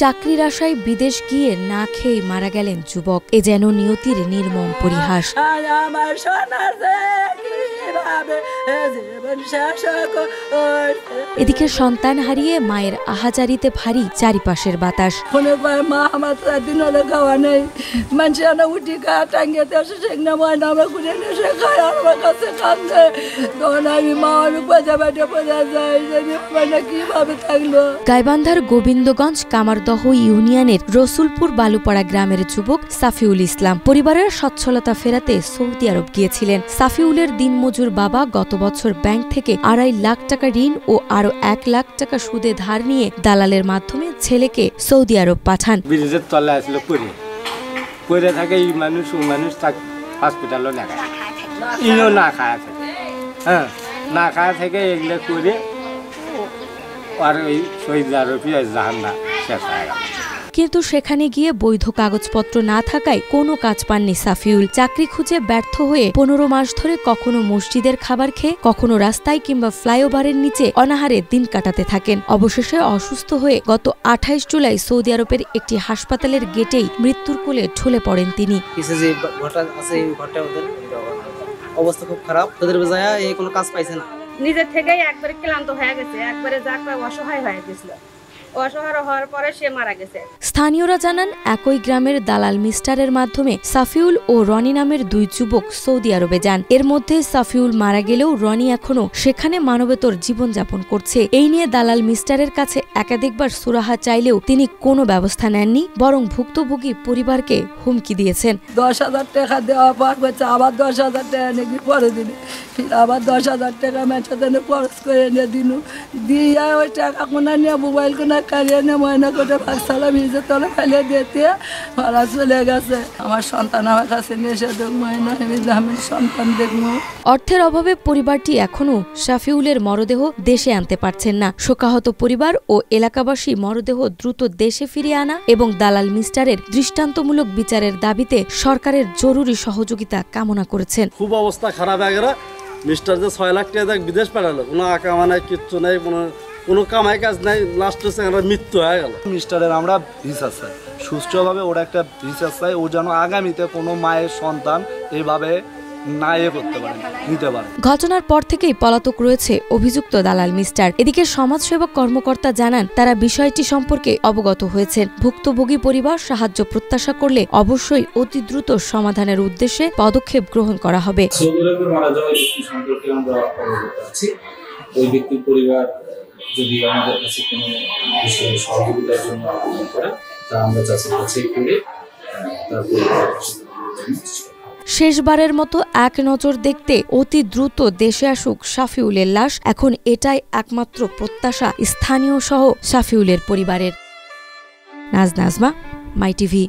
চাকরির আশায় বিদেশ গিয়ে না খেয়ে মারা গেলেন যুবক। এ যেন নিয়তির নির্মম পরিহাস। এদিকে সন্তান হারিয়ে মায়ের আহাজারিতে ভারী চারিপাশের বাতাস। গাইবান্ধার গোবিন্দগঞ্জ কামারদহ ইউনিয়নের রসুলপুর বালুপাড়া গ্রামের যুবক সাফিউল ইসলাম পরিবারের সচ্ছলতা ফেরাতে সৌদি আরব গিয়েছিলেন। সাফিউলের দিনমজুর বাবা গত বছর ব্যাংক থেকে 2.5 লাখ টাকা ঋণ ও আরো 1 লাখ টাকা সুদে ধার নিয়ে দালালের মাধ্যমে ছেলেকে সৌদি আরব পাঠান। ব্রিজের তলায় আসল পরে থাকে এই মানুষ হসপিটালও না খায়, ইনো না খায় থাকে, হ্যাঁ না খায় থেকে এগুলো করে আর ওই সৌদি আরবই জাহান্নাম শেষ হয়ে গেল। কিন্তু সেখানে গিয়ে বৈধ কাগজপত্র না থাকায় কোনো কাজ পাননি সাফিউল। চাকরি খুঁজে ব্যর্থ হয়ে 15 মাস ধরে কখনো মসজিদের খাবার খেয়ে, কখনো রাস্তায় কিংবা ফ্লাইওভারের নিচে অনাহারে দিন কাটাতে থাকেন। অবশেষে অসুস্থ হয়ে গত 28 জুলাই সৌদি আরবের একটি হাসপাতালের গেটেই মৃত্যুর কোলে ঢলে পড়েন তিনি। অবস্থা খুব খারাপ, তাদের বোঝায় এই কোনো কাজ পাইছে না। নিজের থেকেই একবারে ক্লান্ত হয়ে গেছে, একবারে অসহায় হয়ে গেছিল। অসহায় হওয়ার পরে সে মারা গেছে। স্থানীয়রা জানান একই গ্রামের দালাল মিস্টারের মাধ্যমে সাফিউল ও রনি নামের 2 যুবক সৌদি আরবে যান। এর মধ্যে সাফিউল মারা গেলেও রনি এখনো সেখানে মানবেতর জীবনযাপন করছে। এই নিয়ে দালাল মিস্টারের কাছে একাধিকবার সুরাহা চাইলেও তিনি কোনো ব্যবস্থা নেননি, বরং ভুক্তভোগী পরিবারকে হুমকি দিয়েছেন। 10,000 টাকা দেওয়া পর বলছে আবার 10,000 টাকা নাকি পরে দিন, আবার 10,000 টাকা মেচা দেনে খরচ করে এনে দিন, দিয়ে ওই টাকা কোনা নিয়ে মোবাইল কোনা কারিয়ে নিয়ে ময়না করে ভাগশালা ভিজে তলে ফেলে দিতে ওরা চলে গেছে। আমার সন্তান আমার কাছে নিয়ে এসে দেখবো, আমি সন্তান দেখবো। অর্থের অভাবে পরিবারটি এখনো সাফিউলের মরদেহ দেশে আনতে পারছেন না। শোকাহত পরিবার ও এলাকাবাসী মরদেহ দ্রুত দেশে ফিরিয়ে আনা এবং দালাল মিস্টারের দৃষ্টান্তমূলক বিচারের দাবিতে সরকারের জরুরি সহযোগিতা কামনা করেছেন। খুব অবস্থা খারাপ হয়ে গেল। মিস্টার যে 6 লাখ টাকা বিদেশ পাঠালো, কোনো আকামা নাই, কিচ্ছু নাই, কোনো কামাই কাজ নাই, লাস্ট হচ্ছে মৃত্যু হয়ে গেল। মিস্টারের আমরা ভিসা চাই, সুষ্ঠুভাবে ওরা একটা ভিসা চাই, ও যেন আগামীতে কোনো মায়ের সন্তান এভাবে না করতে পারে, নিতে পারে। ঘটনার পর থেকেই পলাতক রয়েছে অভিযুক্ত দালাল মিস্টার। এদিকে সমাজসেবক কর্মকর্তা জানান তারা বিষয়টি সম্পর্কে অবগত হয়েছেন। ভুক্তভোগী পরিবার সাহায্য প্রত্যাশা করলে অবশ্যই অতি দ্রুত সমাধানের উদ্দেশ্যে পদক্ষেপ গ্রহণ করা হবে। ওই ব্যক্তির পরিবার যদি আমাদের কাছে কোনো বিষয়ে সহযোগিতার জন্য আবেদন করে, তা আমরা যাচাই করে তারপরে শেষবারের মতো এক নজর দেখতে অতি দ্রুত দেশে আসুক সাফিউলের লাশ। এখন এটাই একমাত্র প্রত্যাশা স্থানীয় সহ সাফিউলের পরিবারের। নাজমা, মাই টিভি।